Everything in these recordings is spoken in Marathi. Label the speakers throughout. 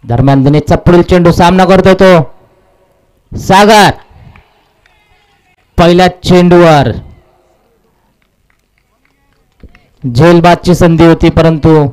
Speaker 1: दरम्यान दिनेशचा पुढील चेंडू सामना करतोय तो सागर. पहिल्या चेंडूवर झेलबादची संधी होती परंतु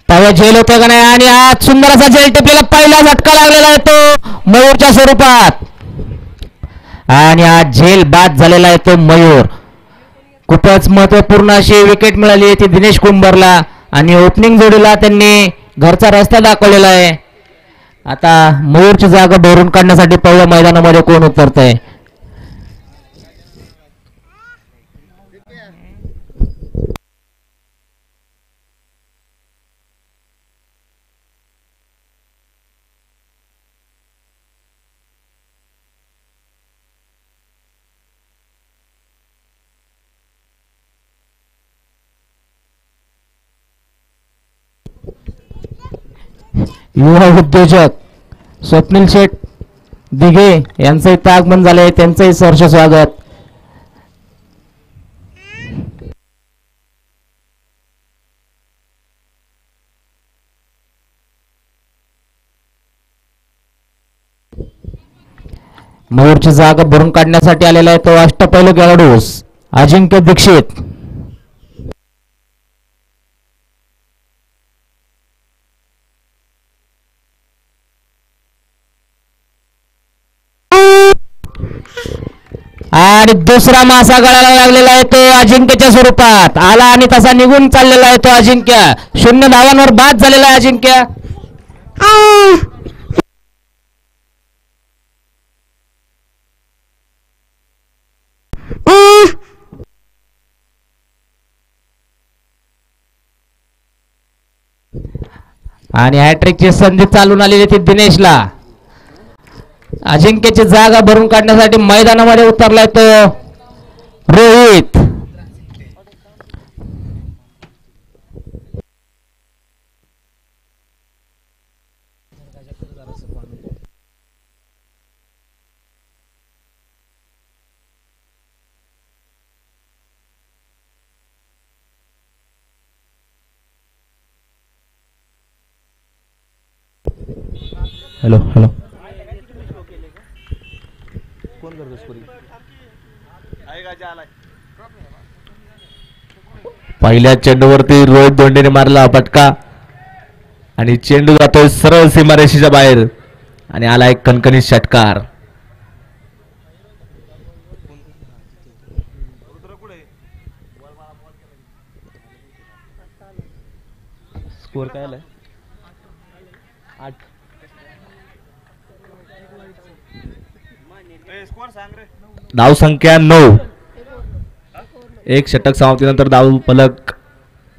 Speaker 1: पाया झेल होतं का नाही आणि आज सुंदर असा झेल टिपलेला पहिला झटका लागलेला आहे तो मयूरच्या स्वरूपात आणि आज झेल बाद झालेला आहे तो मयूर. खूपच महत्वपूर्ण अशी विकेट मिळाली आहे ती दिनेश कुंभारला आणि ओपनिंग जोडीला त्यांनी घरचा रस्ता दाखवलेला आहे. आता मयूरची जागा भरून काढण्यासाठी पहिल्या मैदानामध्ये कोण उतरतंय? युवा उद्योजक स्वप्नील शेठ दिघे यांचं इथं आगमन झालंय, त्यांचंही सहर्ष स्वागत. मयूरची जागा भरून काढण्यासाठी आलेला आहे तो अष्टपैलू खेळाडू अजिंक्य दीक्षित. आणि दुसरा मासा गळायला लागलेला आहे तो अजिंक्यच्या स्वरूपात आला आणि तसा निघून चाललेला आहे तो अजिंक्य. 0 धावांवर बाद झालेला आहे अजिंक्य. आणि हॅट्रिकची संधी चालून आलेली ती दिनेशला. अजिंक्यची जागा भरून काढण्यासाठी मैदानामध्ये उतरलाय तो रोहित. हॅलो हॅलो
Speaker 2: पहिल्या चेंडूवरती रोहित दोंडेने मारला फटका आणि चेंडू जातोय सरळ सीमारेषेच्या बाहेर आणि आला एक कणकणीत षटकार. स्कोर काय आलाय? 8. धाव संख्या 9. एक षटक समाप्तीनंतर धाव फलक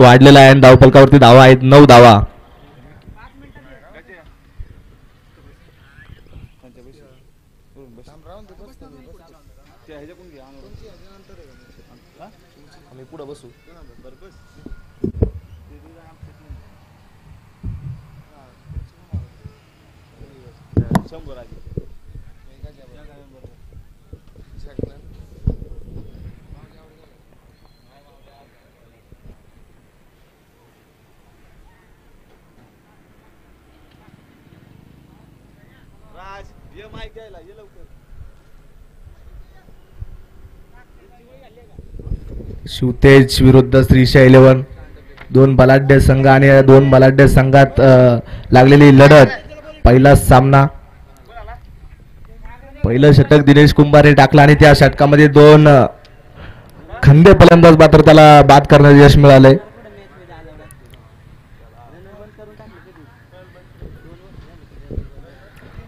Speaker 2: वाढलेला आहे आणि धाव फलकावरती धावा आहेत 9 धावा. शिवतेज विरुद्ध श्रीशा 11. 2 बलाढ्य संघ आणि 2 बलाढ्य संघात लागलेली लढत. पहिला सामना. पहिलं षटक दिनेश कुंभारने टाकला आणि त्या षटकामध्ये 2 खंदे फलंदाज मात्र त्याला बाद करण्याचे यश मिळाले.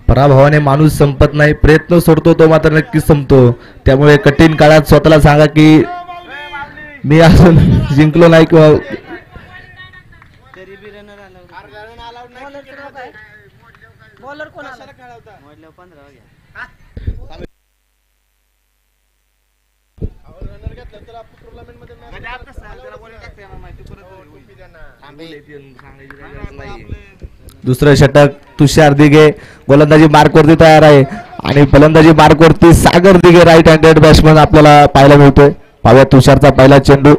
Speaker 2: पराभवाने माणूस संपत नाही, प्रयत्न सोडतो तो मात्र नक्कीच संपतो. त्यामुळे कठीण काळात स्वतःला सांगा की मी अजून जिंकलो नाही किंवा दुसरं षटक तुषार दिघे गोलंदाजी मार्कवरती तयार आहे आणि फलंदाजी मार्कवरती सागर दिघे राईट हँडेड बॅट्समन आपल्याला पाहायला मिळतोय. पाहूया तुषारचा पहिला चेंडू.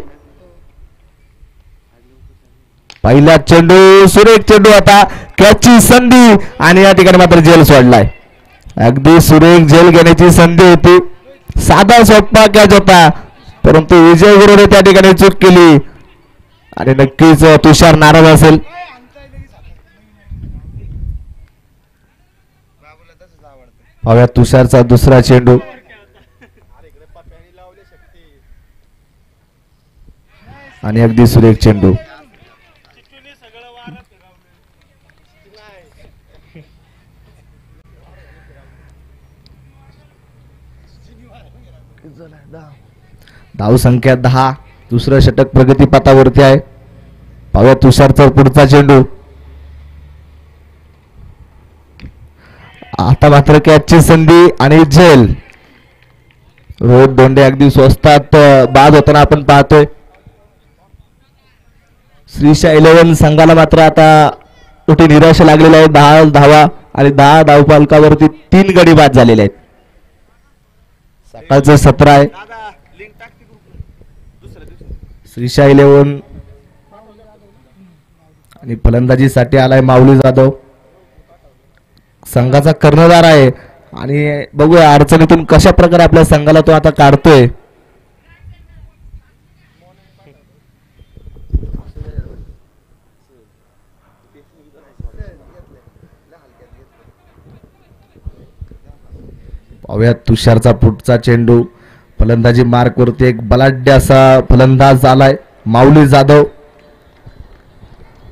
Speaker 2: पहिला चेंडू सुरेख चेंडू, आता कॅचची संधी आणि या ठिकाणी मात्र झेल सोडलाय. अगदी सुरेख झेल घेण्याची संधी होती, साधा सोपा कॅच होता, परंतु विजय गुरुने त्या ठिकाणी चूक केली आणि नक्कीच तुषार नाराज असेल. पाहूया तुषारचा दुसरा चेंडू. आणि अगदी सुरेख चेंडू. धाव संख्या 10. दुसरं षटक प्रगतीपथावरती आहे. पाहूया तुषारचा पुढचा चेंडू. आता मात्र कॅचची संधी आणि झेल. रोहित दोंडे अगदी स्वस्तात बाद होताना आपण पाहतोय. श्रीशा 11 संघाला मात्र आता मोठी निराशा लागलेली आहे. 10 धावा आणि 10 धावफलकावरती 3 गडी बाद झालेले आहेत. सकाळचं सत्र आहे. श्रीशा 11 आणि फलंदाजीसाठी आलाय माऊली जाधव, संघाचा कर्णधार आहे आणि बघूया अडचणीतून कशा प्रकारे आपल्या संघाला तो आता काढतोय. पाहूया तुषारचा पुढचा चेंडू. फलंदाजी मार्क वरती एक बलाढ्य असा फलंदाज आलाय माऊली जाधव,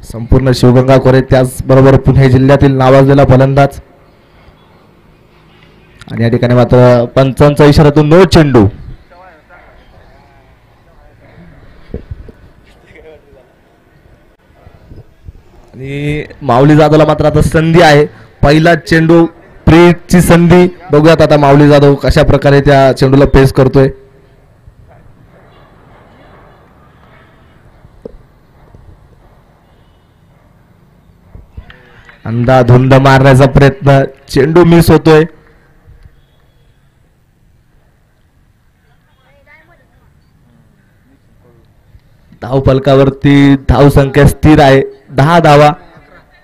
Speaker 2: संपूर्ण शिवगंगा खोरे, त्याचबरोबर पुणे जिल्ह्यातील नावाजलेला फलंदाज. आणि या ठिकाणी मात्र पंचांचा इशारातून नो चेंडू. आणि माऊली जाधवला मात्र आता संधी आहे. पहिला चेंडू प्रीतची संधी. बघूयात आता माऊली जाधव कशा प्रकारे त्या चेंडूला फेस करतोय. अंधाधुंद मारण्याचा प्रयत्न, चेंडू मिस होतोय. धाव फलकावरती धाव संख्या स्थिर आहे. 10 धावा,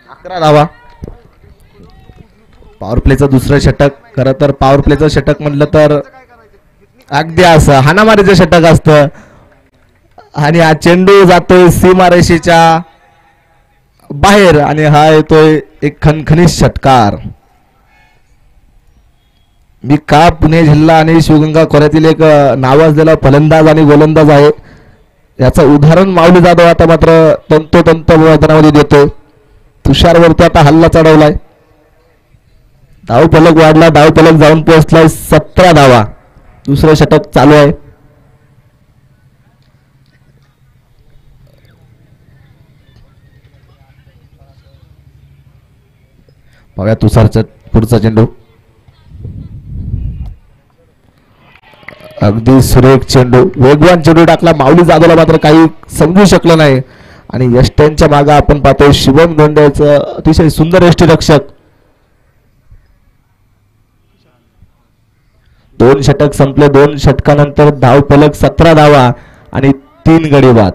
Speaker 2: 11 धावा. पॉवर प्लेचं दुसरं षटक. खरं तर पॉवर प्लेचं षटक म्हटलं तर अगदी असं हाणामारीचं षटक असतं आणि हा चेंडू जातोय सीमारेषेच्या बाहेर आणि हा येतोय एक खणखणीत षटकार. मी का पुणे जिल्हा आणि शिवगंगा खोऱ्यातील एक नावाजलेला फलंदाज आणि गोलंदाज आहे याचं उदाहरण माऊली जाधव आता मात्र तंतोतंत मैदानामध्ये देतोय. तुषारवरती आता हल्ला चढवलाय. धाव फलक वाढला, धाव फलक जाऊन पोहोचलाय 17 धावा. दुसरं षटक चालू आहे. पाहूया तुषारचा पुढचा चेंडू. अगदी सुरेख चेंडू, वेगवान चेंडू टाकला. माऊली जाधवला मात्र काही समजू शकलं नाही आणि यष्ट्यांच्या मागे आपण पाहतोय शिवम धोंड्याचं अतिशय सुंदर यष्टीरक्षक. 2 षटक संपले. 2 षटकानंतर धाव फलक 17 धावा आणि 3 गडी बाद.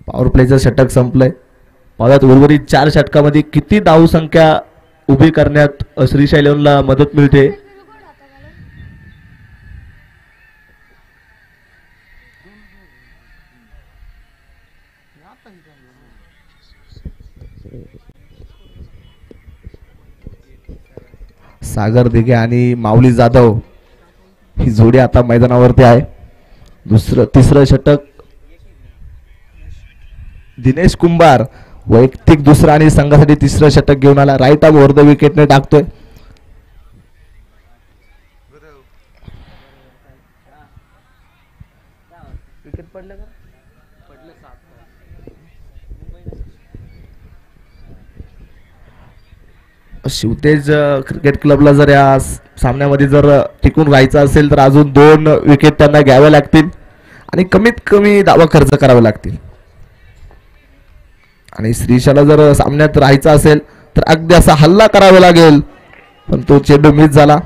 Speaker 2: पॉवर प्लेचं षटक संपलंय. पाहूयात उर्वरित 4 षटकामध्ये किती धाव संख्या उभी करण्यात श्रीशा 11ला मदत मिळते. सागर दिघे आणि माऊली जाधव ही जोडी आता मैदानावरती आहे. तिसरं षटक दिनेश कुंभार वैयक्तिक दुसरा आणि संघासाठी तिसरं षटक घेऊन आला. राईट आर्म ओव्हर द विकेटने टाकतोय. शिवतेज क्रिकेट क्लबला जर या सामन्यामध्ये जर टिकून राहायचं असेल तर अजून 2 विकेट त्यांना घ्याव्या लागतील आणि कमीत कमी धावा खर्च करावे लागतील. आणि श्रीशाला जर सामन्यात राहायचं असेल तर अगदी असा हल्ला करावा लागेल, पण तो चेंडू मिस झाला.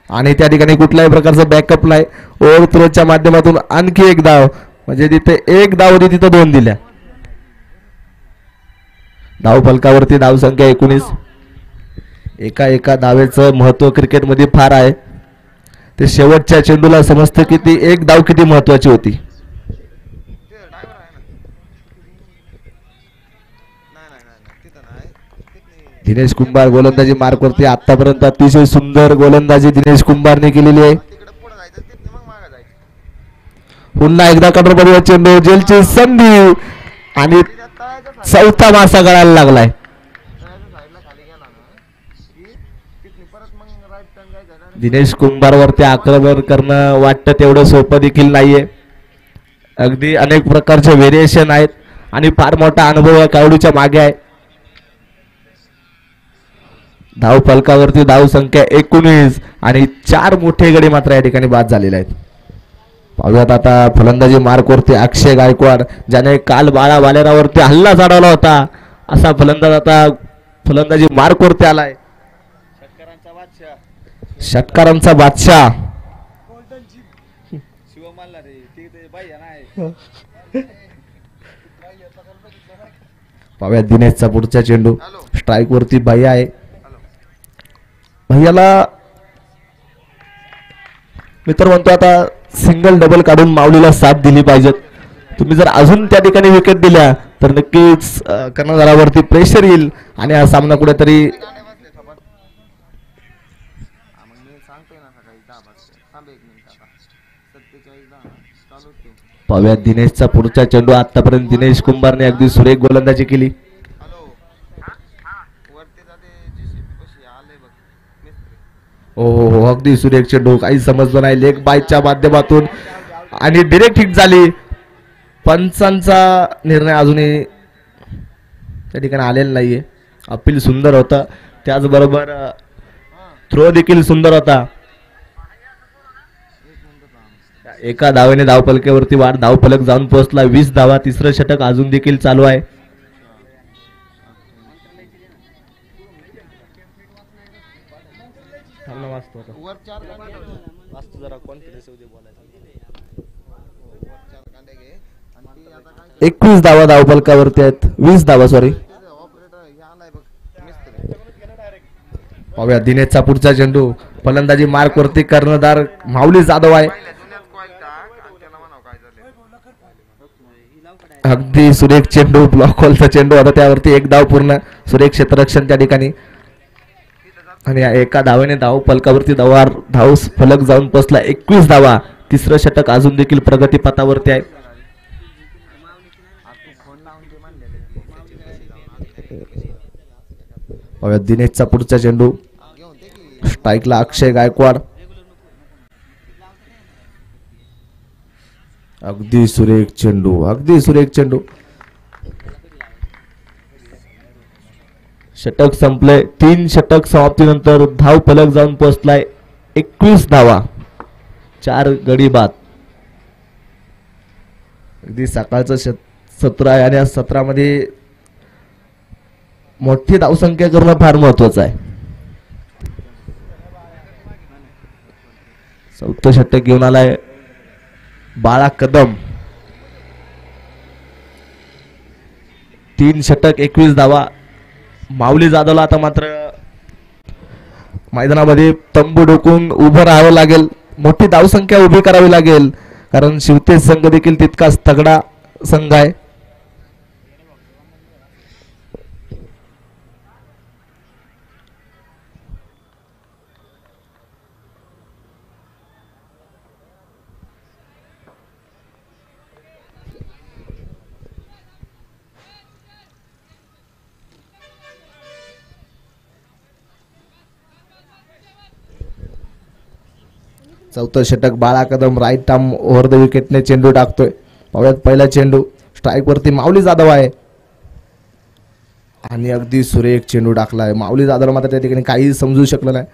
Speaker 2: आणि त्या ठिकाणी कुठल्याही प्रकारचा बॅकअप नाही. ओव्हर थ्रोच्या माध्यमातून आणखी एक धाव, म्हणजे तिथे एक धाव होती तिथं 2 दिल्या. धाव फलकावरती धाव संख्या 19. एका धावेचं महत्व क्रिकेटमध्ये फार आहे. ते शेवटच्या चेंडूला समजतं की ती एक धाव किती महत्वाची होती. दिनेश कुंभार गोलंदाजी मार्कवरती. आतापर्यंत अतिशय सुंदर गोलंदाजी दिनेश कुंभारने केलेली आहे. पुन्हा एकदा कटरपडीवर चेंडू, जेलची संधी आणि चौथा मासा गळायला लागलाय. दिनेश कुंभार वरती आक्रमण करणं वाटतं तेवढं सोपं देखील नाहीये. अगदी अनेक प्रकारचे व्हेरिएशन आहेत आणि फार मोठा अनुभव या खेळाडूच्या मागे आहे. धाव फलकावरती धाव संख्या 19 आणि 4 मोठे गडी मात्र या ठिकाणी बाद झालेले आहेत. पाहूयात आता फलंदाजी मार्कवरती अक्षय गायकवाड, ज्याने काल बाळा वालेरावरती हल्ला चढवला होता, असा फलंदाज आता फलंदाजी मार्कवरती आलाय. षटकारांचा बादशाह पाहूयात दिनेशचा पुढचा चेंडू. स्ट्राईक वरती भैया आहे. भैयाला मी तर म्हणतो आता सिंगल डबल काढून माऊलीला साथ दिली पाहिजेत. तुम्ही जर अजून त्या ठिकाणी विकेट दिल्या तर नक्कीच कर्णधारावरती प्रेशर येईल आणि हा सामना कुठेतरी पाहूयात दिनेशचा पुढचा चेंडू. आतापर्यंत दिनेश कुंभारने अगदी सुरेख गोलंदाजी केली. हो अगदी सुरेख चेंडू, काही समजलं नाही. लेग बायच्या माध्यमातून आणि डिरेक्ट हिट झाली. पंचांचा निर्णय अजूनही त्या ठिकाणी आलेला नाहीये. अपील सुंदर होतं, त्याचबरोबर थ्रो देखील सुंदर होता. एका धावेने धावफलकावरती वाढ, धावफलक जाऊन पोहोचला 20 धावा. तिसरं षटक अजून देखील चालू आहे. एकवीस धावा धावफलकावरती आहेत. 20 धावा सॉरी. पाहूया दिनेशचा पुढचा चेंडू. फलंदाजी मार्कवरती कर्णधार माऊली जाधव आहे. अगदी सुरेख चेंडू, ब्लॉक होलचा चेंडू होता, त्यावरती एक धाव पूर्ण. सुरेख क्षेत्ररक्षण त्या ठिकाणी आणि एका धावेने धाव फलकावरती धाव फलक जाऊन पोचला 21 धावा. तिसरं षटक अजून देखील प्रगतीपथावरती आहे. दिनेशचा पुढचा चेंडू. स्ट्राईकला अक्षय गायकवाड. अगदी सुरेख चेंडू, अगदी सुरेख चेंडू. षटक संपले. 3 षटक समाप्तीनंतर धाव फलक जाऊन पोहोचलाय 21 धावा, 4 गडी बाद. अगदी सकाळचं सत्र आहे आणि या सत्रामध्ये मोठी धावसंख्या करणं फार महत्वाचं आहे. 4थं षटक घेऊन आलाय बाळा कदम. 3 षटक 21 धावा. माऊली जाधवला आता मात्र मैदानामध्ये तंबू डोकून उभं राहावं लागेल. मोठी धावसंख्या उभी करावी लागेल, कारण शिवतेज संघ देखील तितकाच तगडा संघ आहे. चौथं षटक Bala Kadam right arm over the विकेटने चेंडू टाकतोय. पाहूयात पहिला चेंडू स्ट्राईक वरती माऊली जाधव आहे आणि अगदी सुरेख चेंडू टाकलाय. माऊली जाधव मात्र त्या ठिकाणी काही समजू शकलं नाही.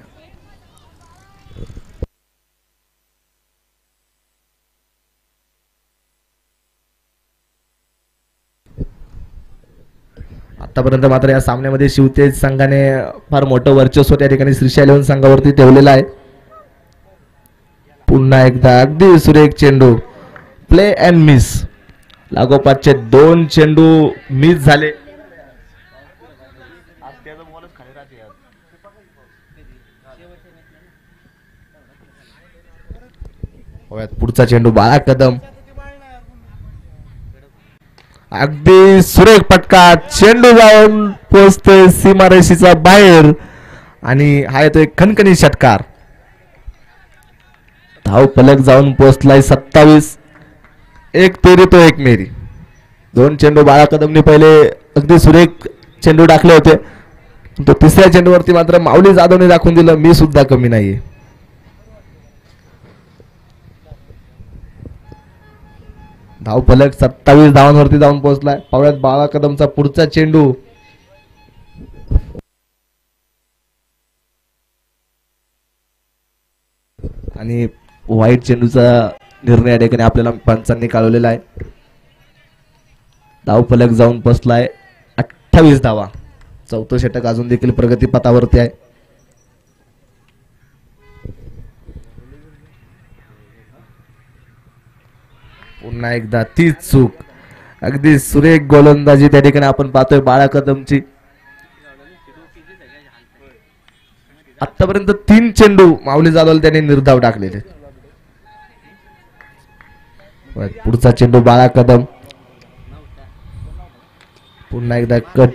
Speaker 2: आतापर्यंत मात्र या सामन्यामध्ये शिवतेज संघाने फार मोठं वर्चस्व त्या ठिकाणी श्रीशा 11 संघावरती ठेवलेलं आहे. पुन्हा एकदा अगदी सुरेख चेंडू प्ले अँड मिस. लागोपाठचे 2 चेंडू मिस झाले. पुढचा चेंडू बाळा कदम अगदी सुरेख फटका. चेंडू जाऊन पोहोचतोय सीमारेषेच्या बाहेर आणि हा येतो एक खणखणी षटकार. धाव फलक जाऊन पोहोचलाय 27. एक तेरी तो एक मेरी. 2 चेंडू बाळा कदमने पहिले अगदी सुरेख चेंडू टाकले होते. तो तिसऱ्या चेंडूवरती मात्र माऊली जाधवने दाखवून दिलं मी सुद्धा कमी नाहीये. धाव फलक 27 धावांवरती जाऊन पोहोचलाय. पावळ्यात बाळा कदमचा पुढचा चेंडू आणि वाईट चेंडूचा निर्णय या ठिकाणी आपल्याला पंचांनी काढवलेला आहे. धाव फलक जाऊन पोहोचलाय 28 धावा. चौथं षटक अजून देखील प्रगतीपथावरती आहे. पुन्हा एकदा तीच चूक. अगदी सुरेख गोलंदाजी त्या ठिकाणी आपण पाहतोय बाळा कदमची. आतापर्यंत 3 चेंडू माऊली जाधवला त्यांनी निर्धाव टाकलेले. पुढचा चेंडू बाळा कदम पुन्हा एकदा कट.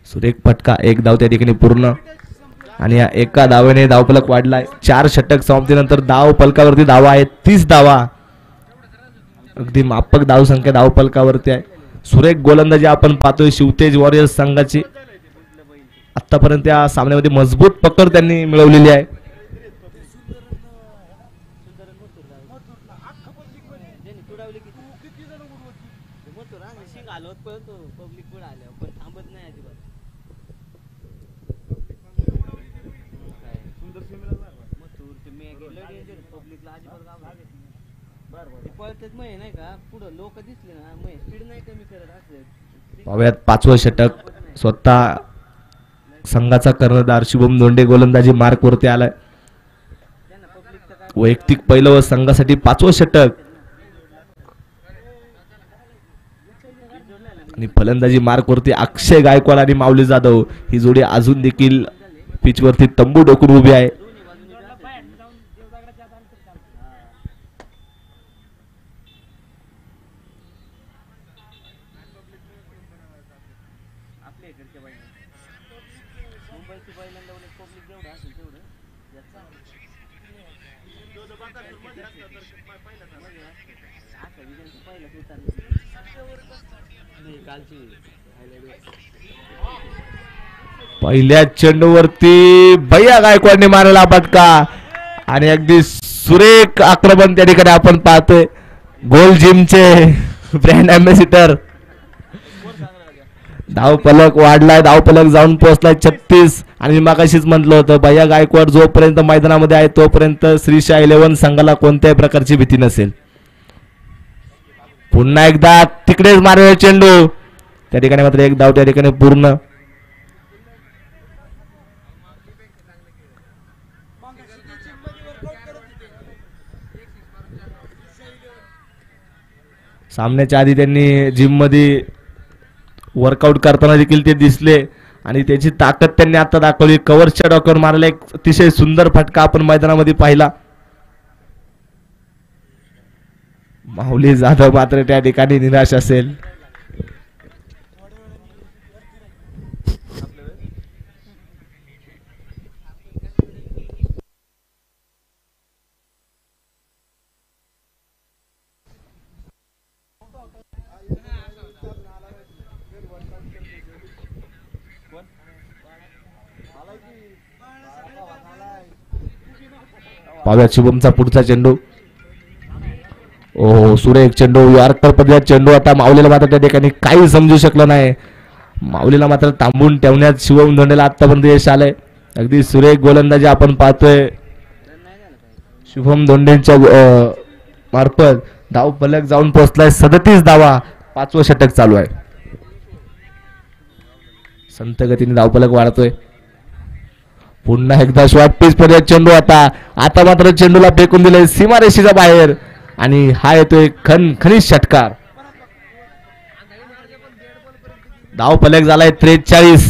Speaker 2: सुरेख फटका. एक धाव त्या ठिकाणी पूर्ण आणि या एका धावेने धावफलक वाढलाय. 4 षटक समाप्तीनंतर धाव फलकावरती धावा आहेत 30 धावा. अगदी माफक धाव संख्या धाव फलकावरती आहे. सुरेख गोलंदाजी आपण पाहतोय शिवतेज वॉरियर्स संघाची. आतापर्यंत या सामन्यामध्ये मजबूत पकड त्यांनी मिळवलेली आहे. पाहूयात 5वं षटक. स्वतः संघाचा कर्णधार शुभम धोंडे गोलंदाजी मार्क वरती आलाय. वैयक्तिक पहिलं व संघासाठी 5वं षटक आणि फलंदाजी मार्क वरती अक्षय गायकवाड आणि माऊली जाधव ही जोडी अजून देखील पिच वरती तंबू डोकून उभी आहे. पहिल्या चेंडूवरती भैया गायकवाडने मारला फटका आणि अगदी सुरेख आक्रमण त्या ठिकाणी आपण पाहतोय. गोल जिमचे ब्रँड अँबॅसिडर. धाव फलक वाढलाय. धाव फलक जाऊन पोहोचलाय 36 आणि मी मागाशीच म्हटलं होतं भैया गायकवाड जोपर्यंत मैदानामध्ये आहे तोपर्यंत श्रीशा 11 संघाला कोणत्याही प्रकारची भीती नसेल. पुन्हा एकदा तिकडेच मारलेला चेंडू. त्या ठिकाणी मात्र एक धाव त्या ठिकाणी पूर्ण. सामन्याच्या आधी त्यांनी जिम मध्ये वर्कआउट करताना देखील ते दिसले आणि त्याची ताकद त्यांनी आता दाखवली. कव्हरच्या डॉक्टर मारला एक अतिशय सुंदर फटका आपण मैदानामध्ये पाहिला. माऊली जाधव मात्र त्या ठिकाणी निराश असेल. पाव्या शुभमचा पुढचा चेंडू. ओ सुरेख चेंडू, यॉर्कर पद्धत चेंडू. आता माऊलीला मात्र त्या ठिकाणी काही समजू शकलं नाही. माऊलीला मात्र थांबून ठेवण्यात शुभम धोंडेला आतापर्यंत यश आलंय. अगदी सुरेख गोलंदाजी आपण पाहतोय शुभम धोंडेंच्या मार्फत. धाव फलक जाऊन पोहोचलाय 37 धावा. 5वं षटक चालू आहे. संत गतीने धाव फलक वाढतोय. पुन्हा एकदा शॉर्ट पिच पर्यंत चेंडू. आता मात्र चेंडूला फेकून दिले सीमारेषेच्या बाहेर आणि हा येतोय खणखणीत षटकार. धाव फलक झालाय 43.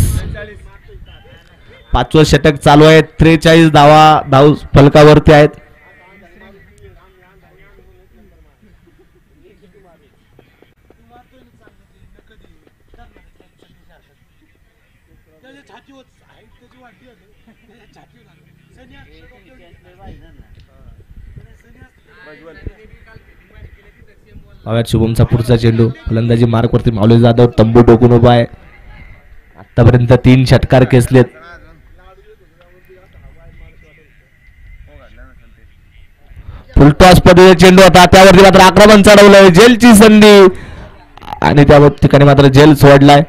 Speaker 2: 5वं षटक चालू आहे. 43 धावा धाव फलकावरती आहेत. शुभमचा पुढचा चेंडू. फलंदाजी मार्क वरती माऊली जाधव तंबू टोकून उभा आहे. आतापर्यंत 3 षटकार खेचलेत. फुलटॉस पद्धतीने चेंडू होता. त्यावरती मात्र आक्रमण चढवलंय. जेलची संधी आणि त्या ठिकाणी मात्र जेल सोडलाय.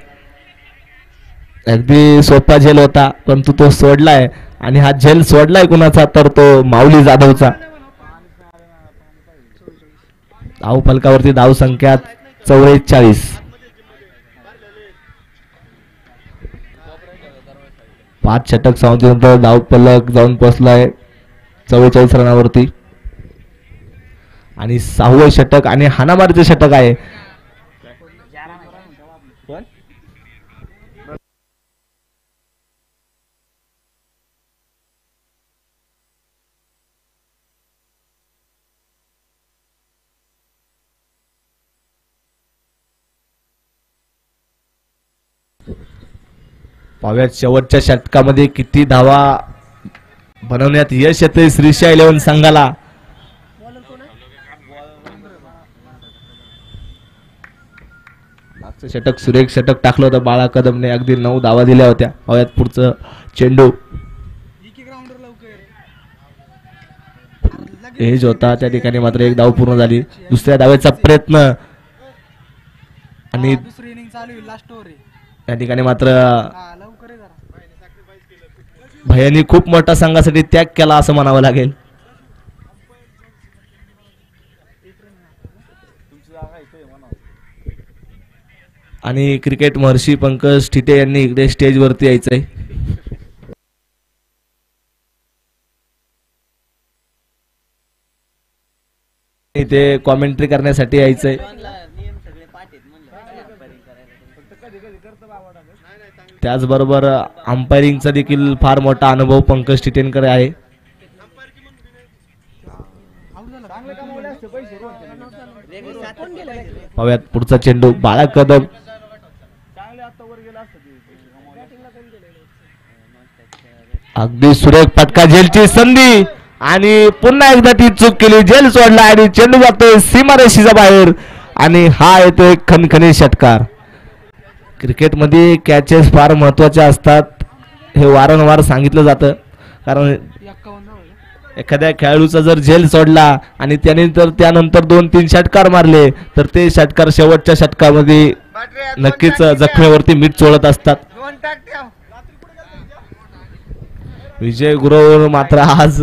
Speaker 2: अगदी सोपा झेल होता परंतु तो सोडलाय आणि हा झेल सोडलाय कुणाचा तर तो माऊली जाधवचा. धाव फलकावरती धाव संख्या 44. 5 षटक समाप्तीनंतर धाव फलक जाऊन पोहोचलाय 44 रनावरती आणि 6वं षटक आणि हाणामारीचं षटक आहे. पाव्यात शेवटच्या षटकामध्ये किती धावा बनवण्यात यश येते श्रीशा 11 संघाला. मागचं षटक सुरेख षटक टाकलं होतं बाळा कदमने. अगदी 9 धावा दिल्या होत्या. पाव्यात पुढचं चेंडू एज होता त्या ठिकाणी मात्र 1 धाव पूर्ण झाली. दुसऱ्या धावेचा प्रयत्न आणि या ठिकाणी मात्र भैयानी खूप मोठा संघासाठी त्याग केला असं म्हणावं लागेल. आणि क्रिकेट महर्षी पंकज ठिटे यांनी इकडे स्टेज वरती यायचंय. इथे कॉमेंट्री करण्यासाठी यायचंय. त्याचबरोबर अंपायरिंगचा देखील फार मोठा अनुभव पंकज टिटेनकर आहे. पाव्यात पुढचा चेंडू बाळा कदम. अगदी सुरेख फटका. झेलची संधी आणि पुन्हा एकदा ती चूक केली. झेल सोडला आणि चेंडू जातोय सीमारेषेच्या बाहेर आणि हा येतोय खणखणी षटकार. क्रिकेटमध्ये कॅचेस फार महत्वाचे असतात हे वारंवार सांगितलं जातं. कारण एखाद्या खेळाडूचा जर झेल सोडला आणि त्यानंतर 2-3 षटकार मारले तर ते षटकार शेवटच्या षटकामध्ये नक्कीच जखमेवरती मीठ चोळत असतात. विजय गुरुवर मात्र आज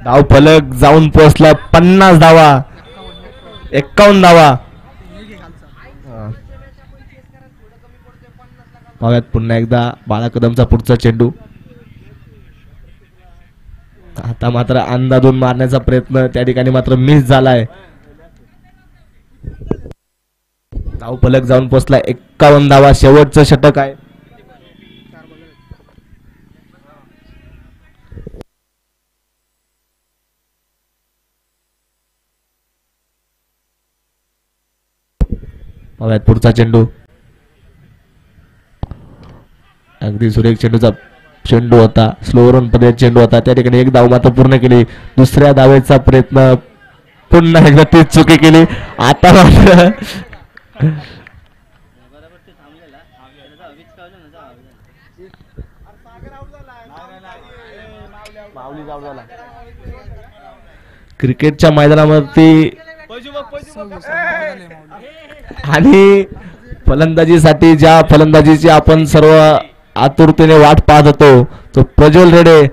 Speaker 2: धाव फलक जाऊन पोहोचला 50 धावा. 51 धावा. पाहूयात पुन्हा एकदा बाळा कदमचा पुढचा चेंडू. आता मात्र अंदाधून मारण्याचा प्रयत्न त्या ठिकाणी मात्र मिस झालाय. धाव फलक जाऊन पोहोचला. 51 धावा. शेवटचं षटक आहे. पाहूयात पुढचा चेंडू. अगदी सुरेख चेंडू होता. स्लो रन पद्धत चेंडू होता. त्या ठिकाणी एक धाव मात्र पूर्ण केली. दुसऱ्या धावेचा प्रयत्न पुन्हा एकदा तीच चुकी केली. आता मात्र क्रिकेटच्या मैदानावरती आणि फलंदाजीसाठी ज्या फलंदाजीची आपण सर्व आतुरतेने वाट पाहत होतो तो प्रज्वल रेडे.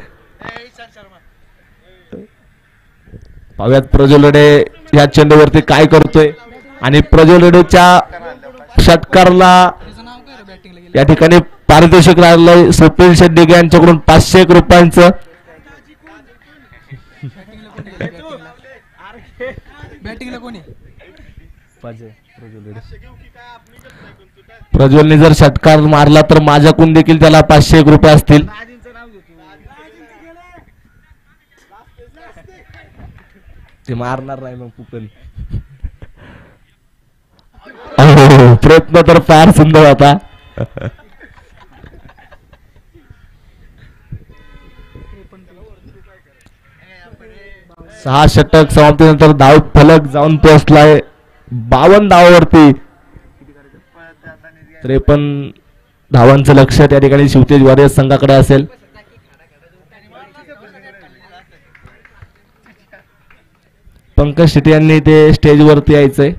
Speaker 2: पाहूयात प्रज्वल रेडे या चेंडूवरती काय करतोय. आणि प्रज्वल रेडेच्या षटकाराला या ठिकाणी पारितोषिक राहिलंय स्वप्नील शेट्टी यांच्याकडून 501 रुपयांचं. प्रज्वलने जर षटकार मारला तर माझ्याकडून देखील त्याला 501 रुपये असतील. ते मारणार नाही मग पुकन. प्रयत्न तर फार सुंदर होता. सहा षटक समाप्तीनंतर धाव फलक जाऊन पोहोचलाय 52 धावावरती. 53 धावांचं लक्ष त्या ठिकाणी शिवतेज वॉरियर्स संघाकडे असेल. पंकज शेट्टी यांनी ते स्टेजवरती यायचंय.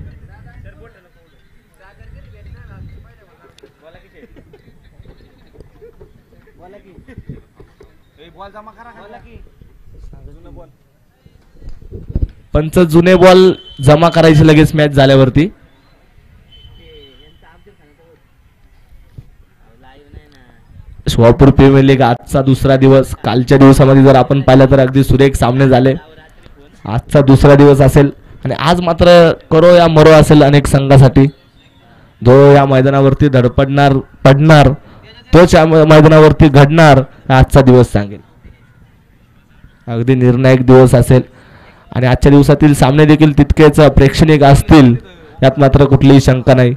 Speaker 2: पंच जुने बॉल जमा करायचे लगेच मॅच झाल्यावरती. शहापूर प्रीमियर लीग आजचा दुसरा दिवस. कालच्या दिवसामध्ये जर आपण पाहिलं तर अगदी सुरेख सामने झाले. आजचा दुसरा दिवस असेल आणि आज मात्र करो या मरो असेल अनेक संघासाठी. जो या मैदानावरती पडणार तोच या मैदानावरती घडणार आजचा दिवस सांगेल. अगदी निर्णायक दिवस असेल आणि आजच्या दिवसातील सामने देखील तितकेच प्रेक्षणीय असतील यात मात्र कुठलीही शंका नाही.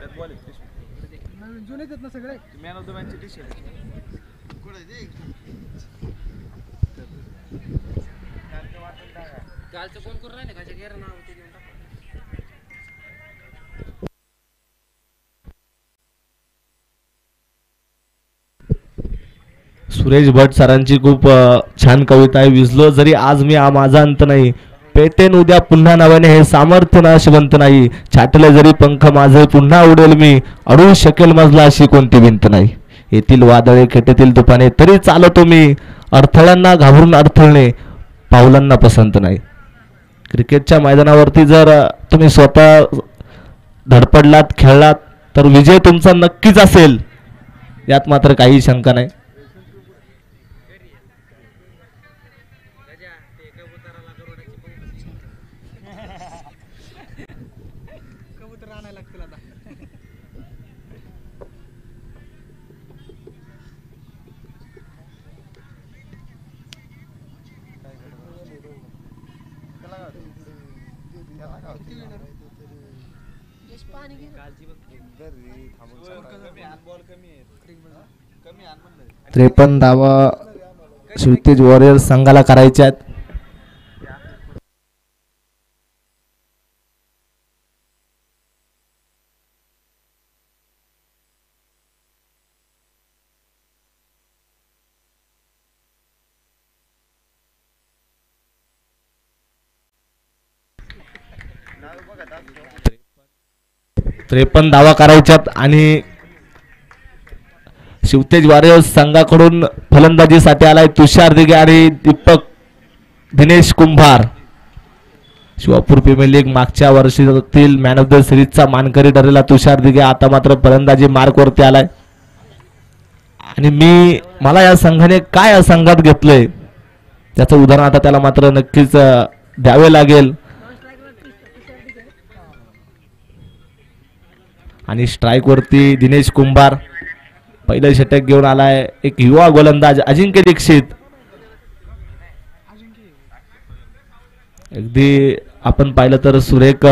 Speaker 2: सुरेश भट सरांची खूप छान कविता आहे. विझलो जरी आज मी माझा अंत नाही, पेटेन उद्या पुन्हा नव्याने हे सामर्थ्य नाशवंत नाही. छाटले जरी पंख माझे पुन्हा उडेल मी, अडू शकेल मजला अशी कोणती भिंत नाही. येथील वादळे खेटेतील तुफाने तरी चालतो मी, अडथळ्यांना घाबरून अडथळणे पावलांना पसंत नाही. क्रिकेटच्या मैदानावरती जर तुम्ही स्वतः धडपडलात खेळलात तर विजय तुमचा नक्कीच असेल यात मात्र काही शंका नाही. त्रेपन्न धावा शिवतेज वॉरियर्स संघाला करायच्या आहेत. त्रेपन्न धावा करायच्यात आणि शिवतेज वॉरियर्स संघाकडून फलंदाजीसाठी आलाय तुषार दिघे आणि दिनेश कुंभार. शिवापूर प्रीमियर लीग मागच्या वर्षीतील मॅन ऑफ द सिरीजचा मानकरी ठरलेला तुषार दिघे आता मात्र फलंदाजी मार्कवरती आलाय. आणि मला या संघाने काय या संघात घेतलंय त्याचं उदाहरण आता त्याला मात्र नक्कीच द्यावे लागेल. आणि स्ट्राईक वरती दिनेश कुंभार पहिलं षटक घेऊन आलाय. एक युवा गोलंदाज अजिंक्य दीक्षित. अगदी आपण पाहिलं तर सुरेख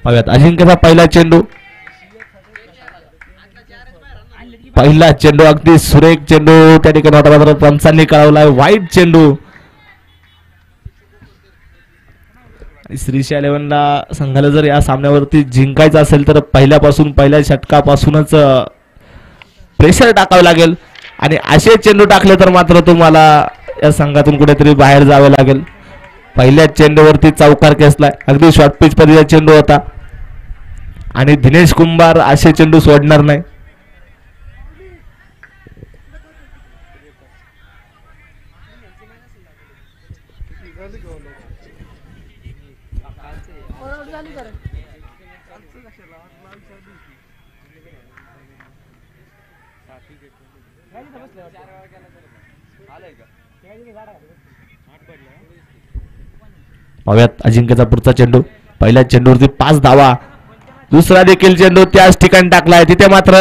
Speaker 2: पाहूयात अजिंक्यचा पहिला चेंडू. पहिला चेंडू अगदी सुरेख चेंडू त्या ठिकाणी होता मात्र पंचांनी कळवलाय वाईट चेंडू. श्रीशा 11ला संघाला जर या सामन्यावरती जिंकायचं असेल तर पहिल्या षटकापासूनच प्रेशर टाकावं लागेल. आणि असे चेंडू टाकले तर मात्र तुम्हाला या संघातून कुठेतरी बाहेर जावे लागेल. पहिल्या चेंडूवरती चौकार खेचलाय. अगदी शॉर्ट पिच पद्धतीचा चेंडू होता आणि दिनेश कुंभार असे चेंडू सोडणार नाही. पाहूयात अजिंक्यचा पुढचा चेंडू. पहिल्या चेंडूवरती 5 धावा. दुसरा देखील चेंडू त्याच ठिकाणी टाकलाय. तिथे मात्र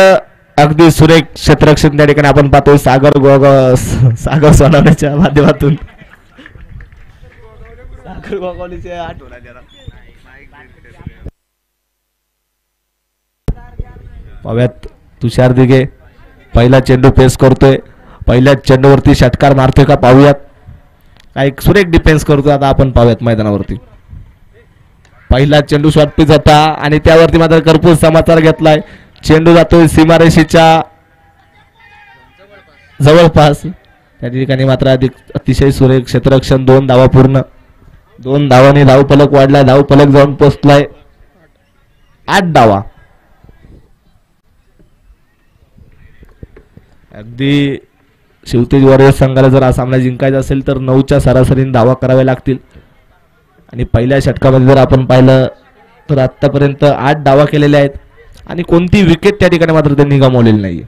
Speaker 2: अगदी सुरेख क्षेत्ररक्षण त्या ठिकाणी आपण पाहतोय सागर सोनवण्याच्या माध्यमातून. पाहूयात तुषार दिघे पहिला चेंडू पेस करतोय. पहिल्या चेंडूवरती षटकार मारतोय का पाहूयात. एक सुरेख डिफेन्स करतोय आता आपण पाहूयात मैदानावरती. पहिला चेंडू शॉर्ट पिच होता आणि त्यावरती मात्र कर्पूस समाचार घेतलाय. चेंडू जातोय सीमारेषेच्या जवळपास. त्या ठिकाणी मात्र अतिशय सुरेख क्षेत्ररक्षण. 2 धावा पूर्ण. 2 धावांनी धावफलक वाढलाय. धावफलक जाऊन पोहोचलाय 8 धावा. अगदी शिवतेज वॉरियर्स संघाला जर हा सामना जिंकायचा असेल तर 9च्या सरासरीने धावा कराव्या लागतील. आणि पहिल्या षटकामध्ये जर आपण पाहिलं तर आतापर्यंत 8 धावा केलेल्या आहेत आणि कोणती विकेट त्या ठिकाणी मात्र त्यांनी गमावलेली नाहीये.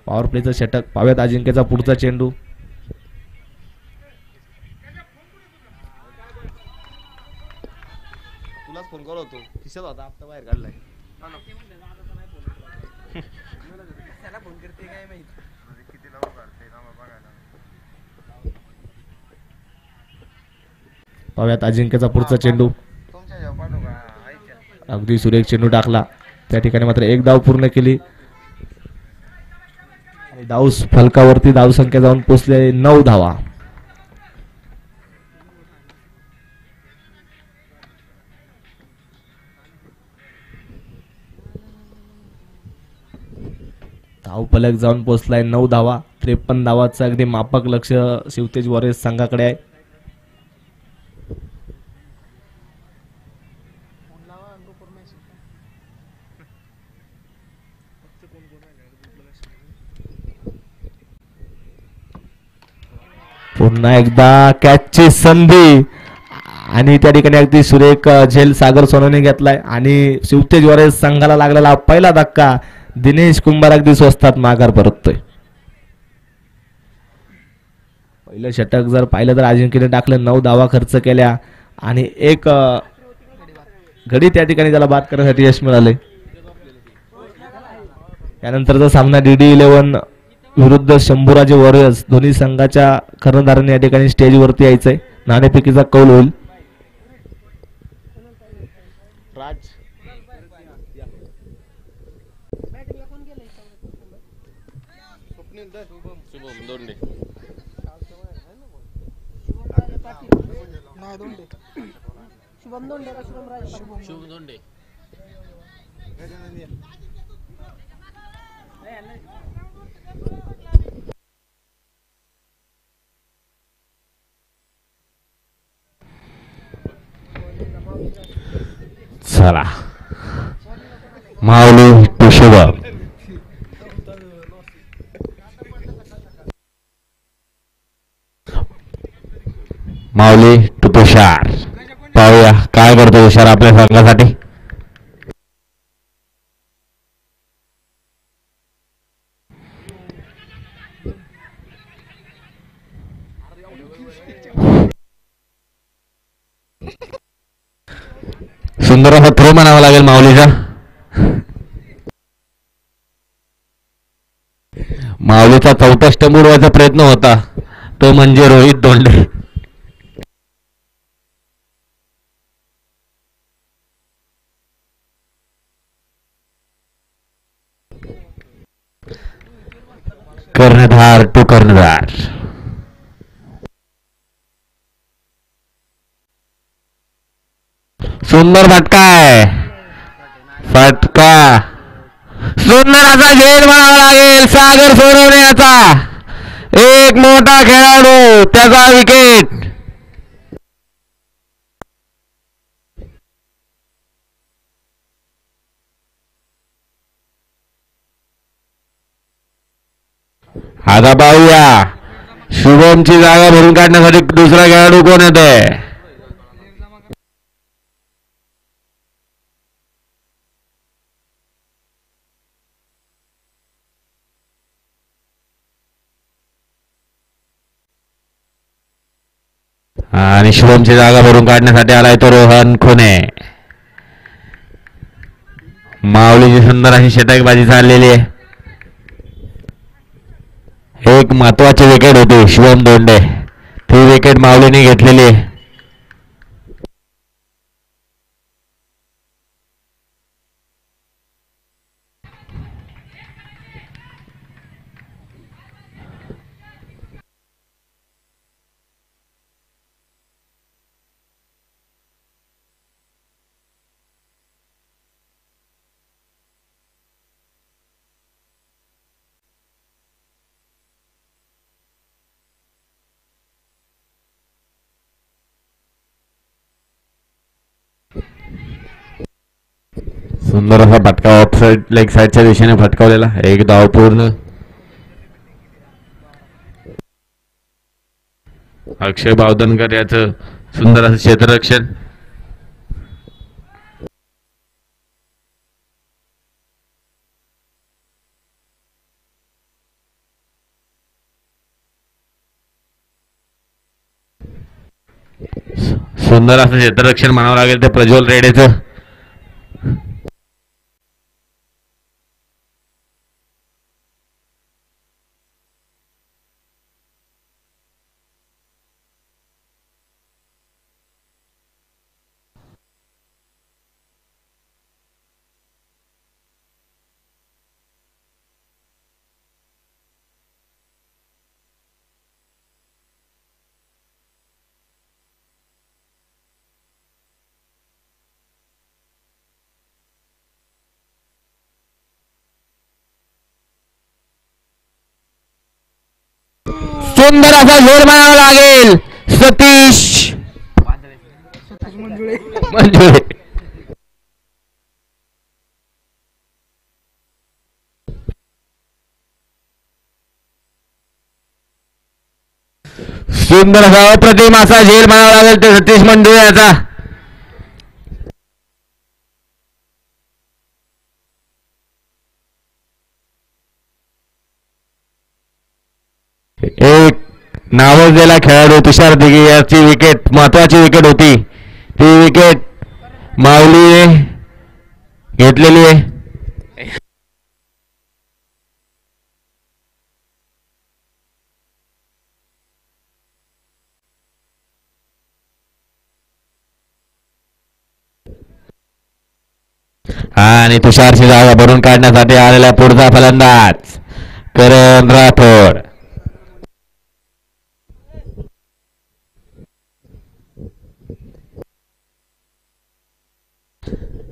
Speaker 2: पॉवर प्लेचं षटक. पाहूयात अजिंक्यचा पुढचा चेंडू. तुलाच फोन करत होतो खिशात होता आता बाहेर काढलाय. पाहूयात अजिंक्यचा पुढचा चेंडू. अगदी सुरेख चेंडू टाकला. त्या ठिकाणी मात्र 1 धाव पूर्ण केली आणि धाव फलकावरती धावसंख्या जाऊन पोहोचले 9 धावा. धावफलक जाऊन पोहोचलाय 9 धावा. 53 धावाचं अगदी मापक लक्ष शिवतेज वॉरियर्स संघाकडे आहे. पुन्हा एकदा कॅचची संधी आणि त्या ठिकाणी अगदी सुरेख झेल सागर सोनवणे घेतलाय आणि शिवतेज वॉरियर्स संघाला लागलेला पहिला धक्का. दिनेश कुंभार अगदी स्वस्तात माघार परततोय. पहिलं षटक जर पाहिलं तर अजिंक्यने टाकलं. 9 धावा खर्च केल्या आणि एक गडी त्या ठिकाणी त्याला बाद करण्यासाठी यश मिळाले. त्यानंतरचा सामना DD11 विरुद्ध शंभूराजे वॉरियर्स. दोन्ही संघाच्या कर्णधारांनी या ठिकाणी स्टेजवरती यायचंय. नाणेफेकीचा कौल होईल. राज शुभम दोंडे. चला
Speaker 1: माऊली टू शुभम. माऊली टू तुषार. पाहूया काय करतो तुषार आपल्या संघासाठी. सुंदर असा थ्रो म्हणावा लागेल माऊलीचा. माऊलीचा चौथा स्टंप उडवायचा प्रयत्न होता, तो म्हणजे रोहित दोंडे. कर्णधार टू कर्णधार. सुंदर फटका आहे. फटका सुंदर असा झेल म्हणावा लागेल सागर सोनवणे याचा. एक मोठा खेळाडू, त्याचा विकेट. आता पाहूया शुभमची जागा भरून काढण्यासाठी दुसरा खेळाडू कोण येतोय. आणि शुभमची जागा भरून काढण्यासाठी आलाय तो रोहन खुने. माऊलीची सुंदर अशी षटकबाजी चाललेली आहे. एक महत्वाची विकेट होती शुभम दोंडे, ती विकेट माऊलीने घेतलेली आहे. सुंदर असा फटका ऑफ साइड लेग साइडच्या दिशेने फटकावलेला. एक धाव पूर्ण. अक्षय बावधनकर याचं सुंदर असं क्षेत्ररक्षण. सुंदर असं क्षेत्ररक्षण म्हणावं लागेल ते प्रज्वल रेडेचं. सुंदर असा झेल म्हणावा लागेल सतीश मंजुळे. सुंदर असा अप्रतिम असा झेल म्हणावा लागेल ते सतीश मंजुळे याचा. एक नावाजलेला खेळाडू तुषार दिघे याची विकेट महत्वाची विकेट होती, ती विकेट माऊलीने घेतलेली आहे. आणि तुषारची जागा भरून काढण्यासाठी आलेला पुढचा फलंदाज करण राठोड.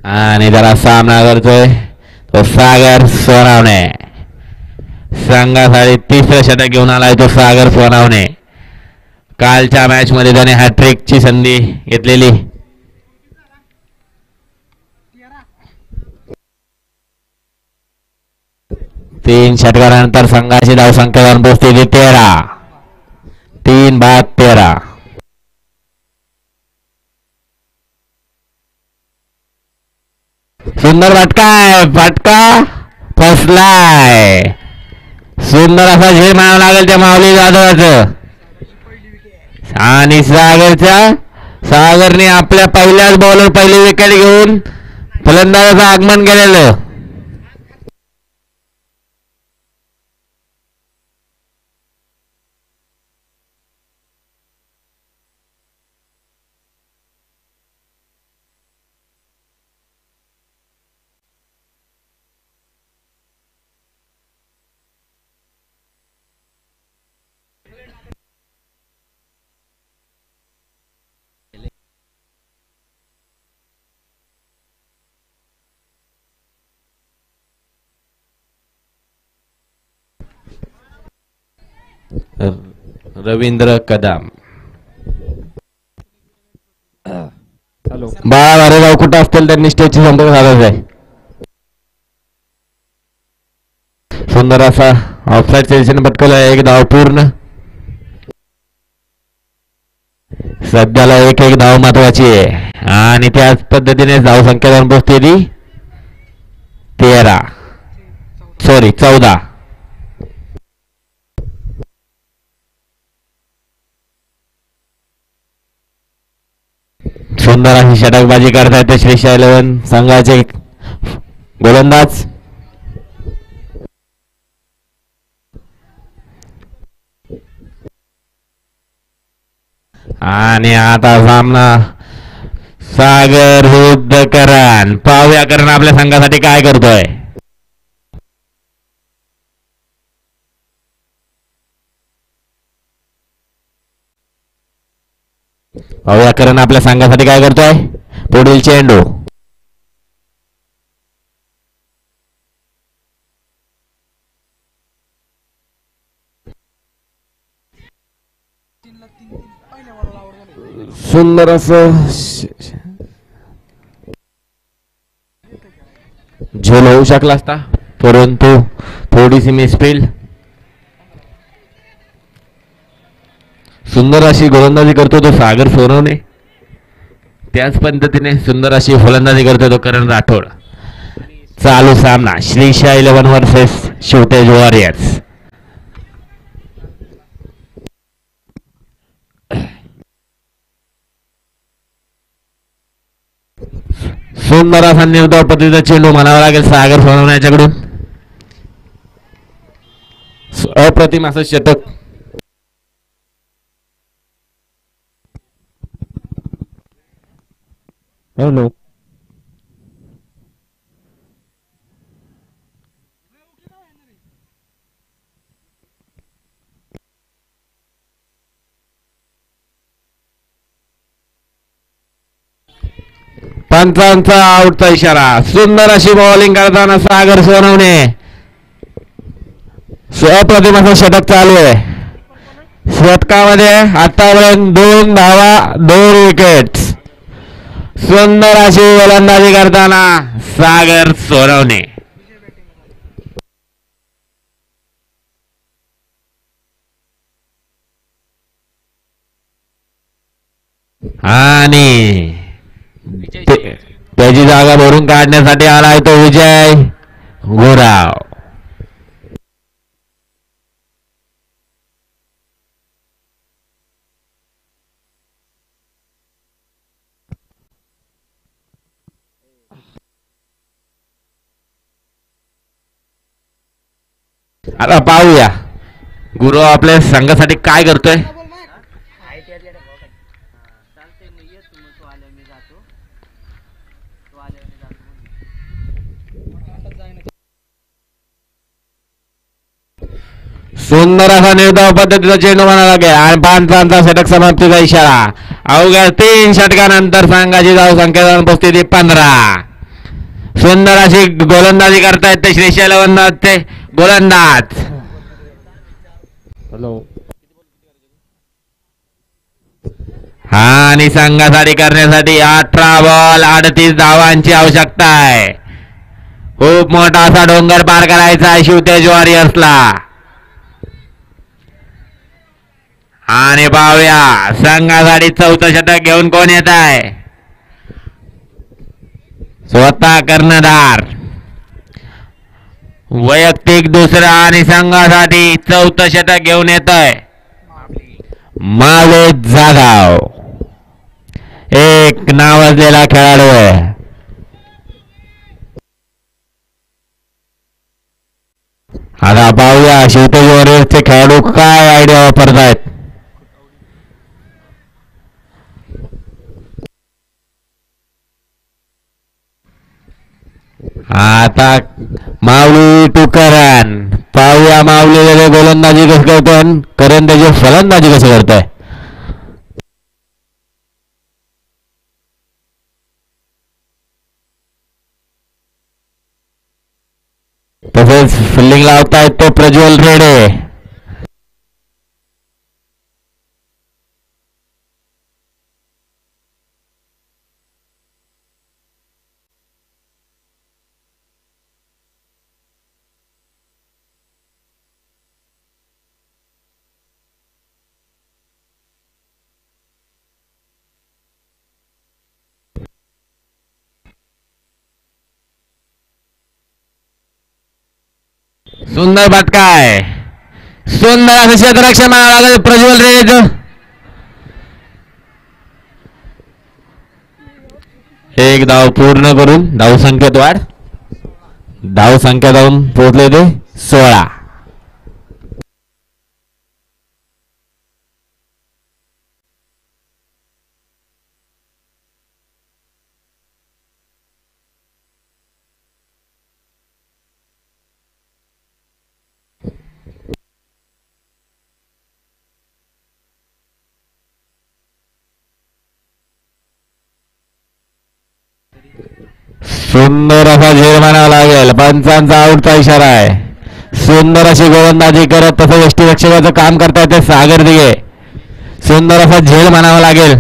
Speaker 1: आणि जरा सामना करतोय तो सागर सोनावणे. संघासाठी तिसरं षटक घेऊन आलाय तो सागर सोनावणे. कालच्या मॅच मध्ये त्याने हॅट्रिकची संधी घेतलेली. 3 षटकानंतर संघाची धावसंख्या पोहोचते 13. 3/13. सुंदर फटका फसलाय. सुंदर असा झेल मारावा लागेल त्या माऊली जाधवाचं. आणि सागरने आपल्या पहिल्याच बॉलर पहिली विकेट घेऊन फलंदाजाचं आगमन केलेलं. रवींद्र कदम. बाळा अरेगाव कुठं असतील त्यांनी स्टेजची संपर्क साधायचा आहे. सुंदर असा ऑफसाईड सेशन पटकवला. 1 धाव पूर्ण. सध्याला 1 धाव महत्वाची आहे आणि त्याच पद्धतीने धाव संख्या पोहोचते 14. सुंदर अशी षटकबाजी करतायत श्रीशा 11 संघाचे गोलंदाज. आणि आता सामना सागर विरुद्ध करण. पाहूया करण आपल्या संघासाठी काय करतोय. पाहूया करण आपल्या संघासाठी काय करतोय. पुढील चेंडू.
Speaker 2: सुंदर असं
Speaker 1: झोल होऊ शकला असता परंतु थोडीशी मिसफील्ड. सुंदर अशी गोलंदाजी करतो तो सागर सोनवणे. त्याच पद्धतीने सुंदर अशी फलंदाजी करतो तो करण राठोड. चालू सामना श्रीशा 11 वर्सेस शिवतेज वॉरियर्स. सुंदर असा निर्धाव पद्धतीचा चेंडू म्हणावा लागेल सागर सोनवणे याच्याकडून. अप्रतिम असं षटक. हॅलो. पंचांचा आउटचा इशारा. सुंदर अशी बॉलिंग करताना सागर सोनवणे. अप्रतिम असं षटक चालू आहे. षटकामध्ये आतापर्यंत 2 धावा 2 विकेट्स. सुंदर अशी गोलंदाजी करताना सागर सोनवणे. आणि त्याची जागा भरून काढण्यासाठी आलाय तो विजय गोराव. आता पाहूया गुरु आपल्या संघासाठी काय करतोय. सुंदर असा निर्धाव पद्धतीचा चेंडू म्हणावा लागेल आणि 5 षटक समाप्तीचा इशारा. अवघ्या 3 षटकानंतर संघाची धाव संख्या पोहोचते 15. सुंदर अशी गोलंदाजी करतायत ते श्रीशा 11 ते गोलंदाज.
Speaker 2: हॅलो.
Speaker 1: आणि संघासाठी करण्यासाठी 18 बॉल 38 धावांची आवश्यकता आहे. खूप मोठा असा डोंगर पार करायचा आहे शिवतेज वॉरियर्सला. आणि पाहूया संघासाठी 4थं षटक घेऊन कोण येत आहे. स्वतः कर्णधार वैयक्तिक दुसरा आणि संघासाठी 4थं षटक घेऊन येत आहे मावळे जाधव. एक नावाजलेला खेळाडू आहे. आता पाहूया शिवतेज वॉरियर्सचे खेळाडू काय आयडिया वापरतायत. आता माऊली टू करण. पाहूया माऊली गोलंदाजी कसं करतो, करण त्याची फलंदाजी कसं करतोय. तसेच फिल्डिंग लावतायत तो प्रज्वल रेडे. सुंदर फटकाय. सुंदर असं क्षेत्ररक्षण म्हणावं प्रज्वल रेड. एक धाव पूर्ण करून धावसंख्येत वाढ. धावसंख्या जाऊन पोहोचले ते 16. सुंदर असा झेल म्हणावा लागेल. पंचांचा आऊटचा इशारा आहे. सुंदर अशी गोलंदाजी करत तसं यष्टीरक्षकाचं काम करता येते सागर दिघे. सुंदर असा झेल म्हणावा लागेल.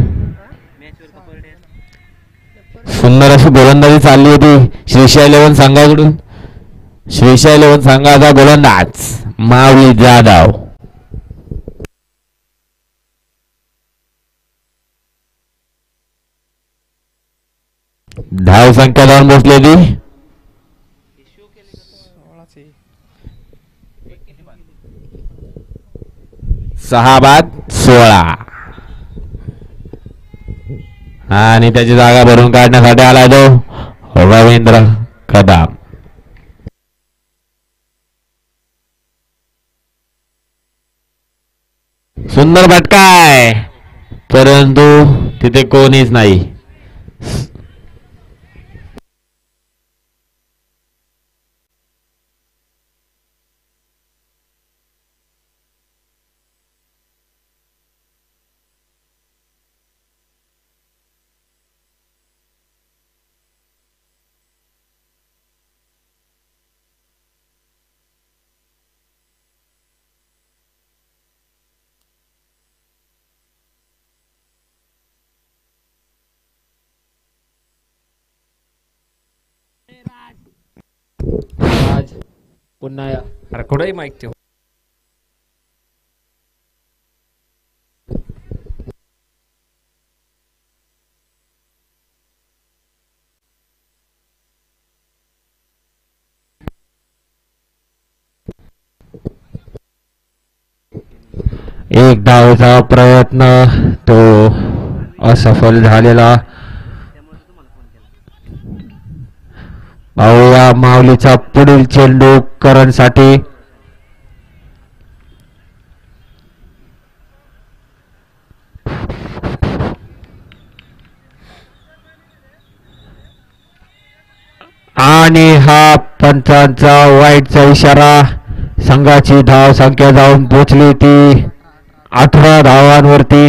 Speaker 1: सुंदर अशी गोलंदाजी चालली होती श्रीशा 11 संघाकडून. श्रीशा 11 संघाचा गोलंदाज माऊली जाधव. धाव संख्या जाऊन पोचलेली 6/16. आणि त्याची जागा भरून काढण्यासाठी आलाय तो रवींद्र कदम. सुंदर फटकाय परंतु तिथे कोणीच नाही.
Speaker 3: पुन्हा अरे कुठेही माईक ठेव.
Speaker 1: एक धावेचा प्रयत्न तो असफल झालेला. पाहूया माऊलीचा पुढील चेंडू करणसाठी. आणि हा पंचांचा वाईटचा इशारा. संघाची धाव संख्या जाऊन पोचली ती 18 धावांवरती.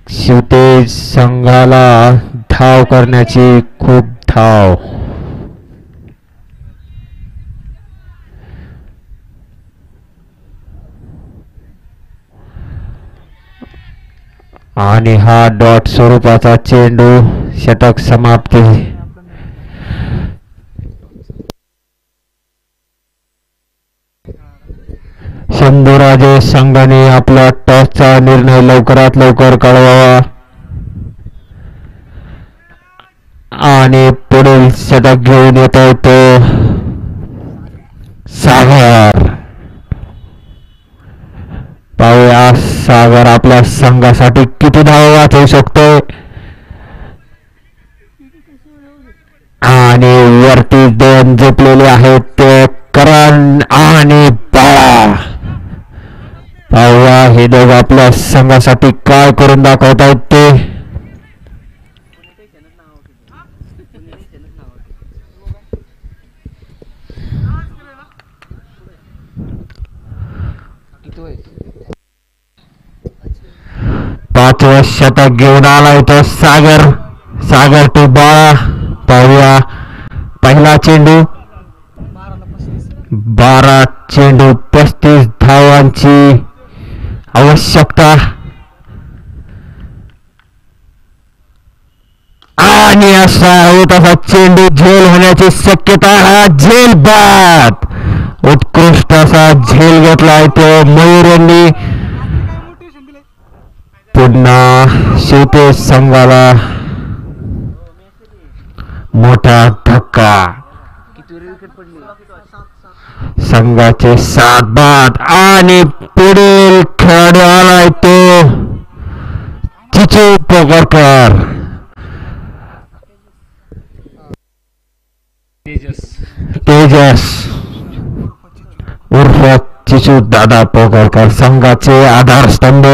Speaker 1: शिवतेज संघाला धाव करण्याची खूप धाव. आणि हा डॉट स्वरूपाचा चेंडू षटक समाप्ती.
Speaker 4: चंदूराजे संघाने आपला टॉसचा निर्णय लवकरात लवकर कळवावा आणि पुढील षटक घेऊन येतोय तो सागर. पाहूया सागर आपल्या संघासाठी किती धावा वाचवू शकतोय आणि वरती दोन झोपलेले आहेत ते करण आणि बाळा. पाहूया हे दोघं आपल्या संघासाठी काय करून दाखवतायत ते. पाचवं शतक घेऊन आलाय तो सागर. सागर टू बाळा. पाहूया पहिला चेंडू 12 चेंडू 35 धावांची आवश्यकता आणि असा होत असा चेंडू झेल होण्याची शक्यता. हा झेल बाद. उत्कृष्ट असा झेल घेतलाय तो मयूर यांनी. पुन्हा शेवटे संघाला मोठा धक्का. संघाचे 7 बाद आणि पुढील खेळाडू आलाय तो चिचू पोगरकर. तेजस उर्फ चिचू दादा पोगरकर संघाचे आधारस्तंभ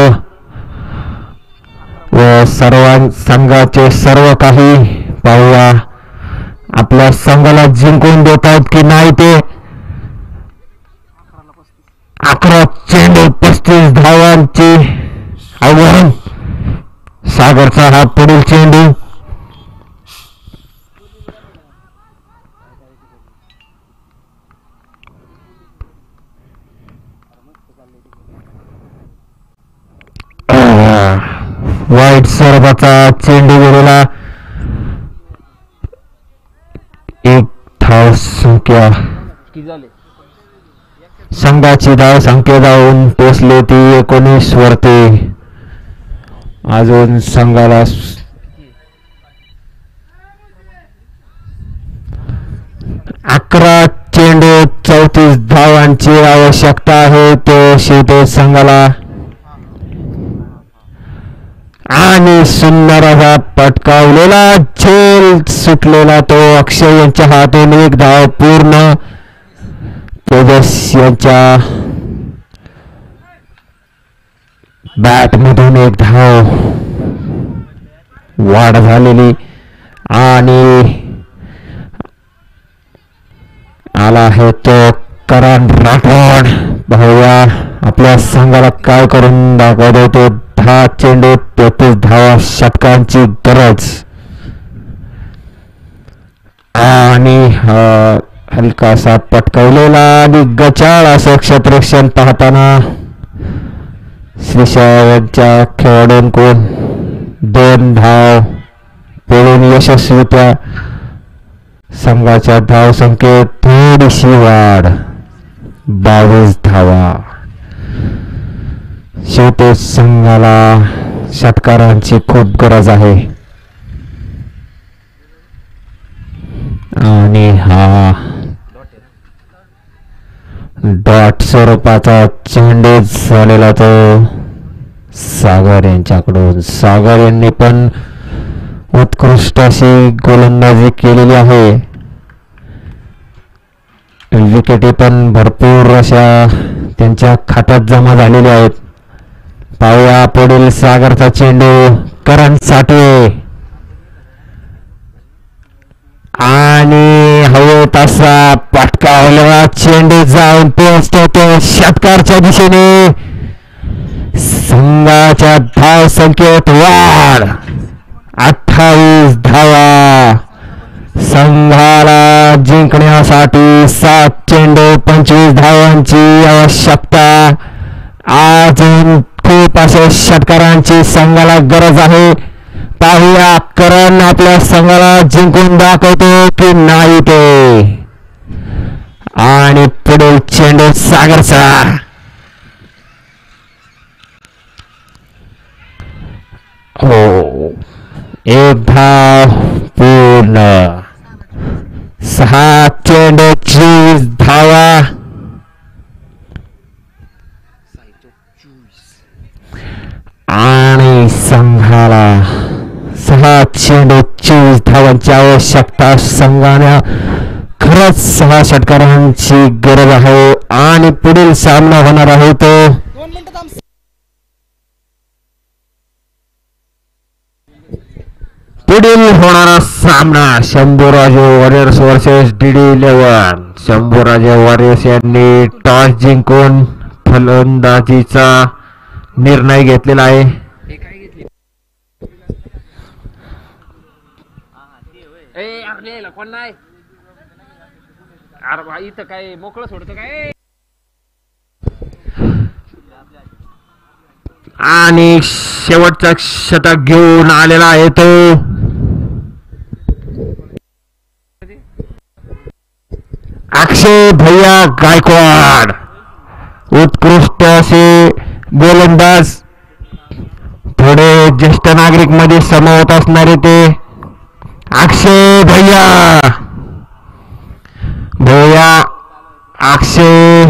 Speaker 4: व संघाचे सर्व काही. पाहूया आपल्या संघाला जिंकून देतात की नाही ते. 11 चेंडू 35 धावांची आव्हान. सागरचा हा पुढील चेंडू. वाईट स्वरूपाचा चेंडू गेलेला. एक धाव संख्या संघाची धाव संख्या जाऊन पोचली ती 19 वरती. अजून संघाला 11 चेंडू 34 धावांची आवश्यकता आहे तो शेवटी संघाला आणि सुंदर असा पटकावलेला झेल सुटलेला तो अक्षय यांच्या हातून. एक धाव पूर्ण. तेजस यांच्या बॅट मधून एक धाव वाढ झालेली आणि आला आहे तो करण राठोड. पाहूया आपल्या संघाला काय करून दाखवतो तो. 10 चेंडू 33 धावा षटकांची गरज आणि हलकासा पटकावलेला आणि गचाळ असं क्षेत्ररक्षण पाहताना श्रीशा यांच्या खेळाडूंकडून 2 धाव पळून यशस्वीत्या. संघाच्या धाव संख्येत थोडीशी वाढ 22 धावा. शेवटी संघाला षटकारांची खूप गरज आहे आणि हा डॉट स्वरूपाचा चेंडू झालेला तो सागर यांच्याकडून. सागर यांनी पण उत्कृष्ट अशी गोलंदाजी केलेली आहे. विकेटी पण भरपूर अशा त्यांच्या खात्यात जमा झालेल्या आहेत. पाहूया पुढील सागरचा चेंडू करण साठे आणि हवेत असा पटकावलेला चेंडू जाऊन पोहोचतो तो षटकारच्या दिशेने. संघाच्या धाव संख्येत वाढ 28 धावा. संघाला जिंकण्यासाठी 7 चेंडू 25 धावांची आवश्यकता. अजून खूप अशा षटकारांची संघाला गरज आहे. पाहूया करण आपल्या संघाला जिंकून दाखवतो की नाही ते. आणि पुढील चेंडू सागरचा हो, एक धाव पूर्ण. 6 चेंडू 24 धावा. आणि संघाला 6 चेंडू 24 धावांची आवश्यकता. संघाने खरंच 6 षटकारांची गरज आहे आणि पुढील सामना होणार आहे तो पुढील होणारा सामना Shambhuraje warriors versus DD11. Shambhuraje warriors यांनी टॉस जिंकून फलंदाजीचा निर्णय घेतलेला आहे.
Speaker 3: हे काय घेतली आपल्याला कोण नाही. अरे भाई इथं काय मोकळं सोडतं काय.
Speaker 4: आणि शेवटचा षटक घेऊन आलेला आहे तो अक्षय भैया गायकवाड. उत्कृष्ट असे गोलंदाज, थोडे ज्येष्ठ नागरिक मध्ये समावत असणारे ते अक्षय भैया. अक्षय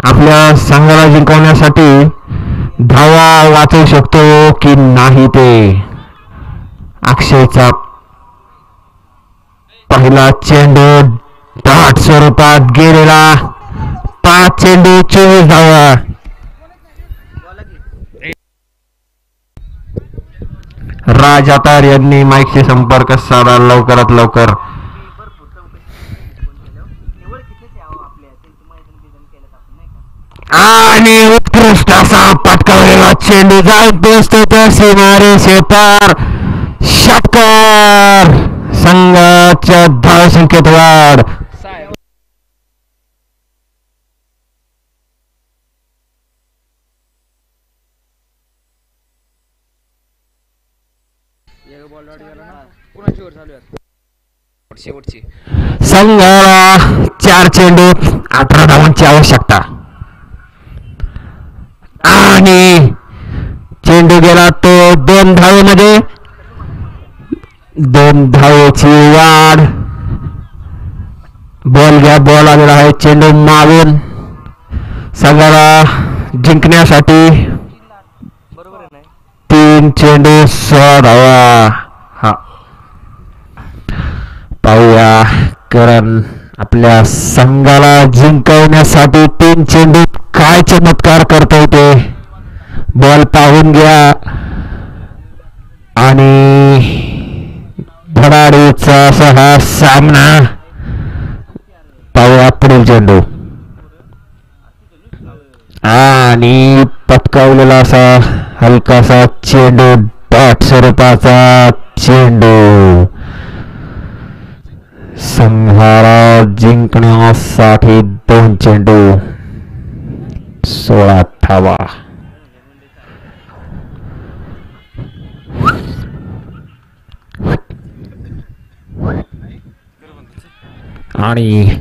Speaker 4: आपल्या संघाला जिंकवण्यासाठी धावा वाचवू शकतो की नाही ते. अक्षयचा पहिला चेंडू दाट स्वरूपात गेलेला. 5 चेंडू 24 धावा. राज आतार यांनी माईकशी संपर्क साधा लवकरात लवकर. आणि उत्कृष्ट असा पटकावलेला चेंडू जाऊन पोहोचतो त्या सीमारेषे पार. षटकार. संघाच्या धावसंख्येत वाढ.
Speaker 3: शेवटची
Speaker 4: संघाला 4 चेंडू 18 धावांची आवश्यकता. आणि चेंडू गेला तो 2 धावेमध्ये. 2 धावेची वाढ. बॉल आलेला आहे चेंडू मागून. संघाला जिंकण्यासाठी 3 चेंडू 6 धावा. हा पाहूया करण आपल्या संघाला जिंकवण्यासाठी 3 चेंडू काय चमत्कार करतोय ते. बॉल पाहून घ्या आणि धडाडीचा असा हा सामना. पाहूया पुढील चेंडू आणि पटकावलेला असा हलकासा चेंडू दाट स्वरूपाचा चेंडू. संघाला जिंकण्यासाठी 2 चेंडू 16 धावा. आणि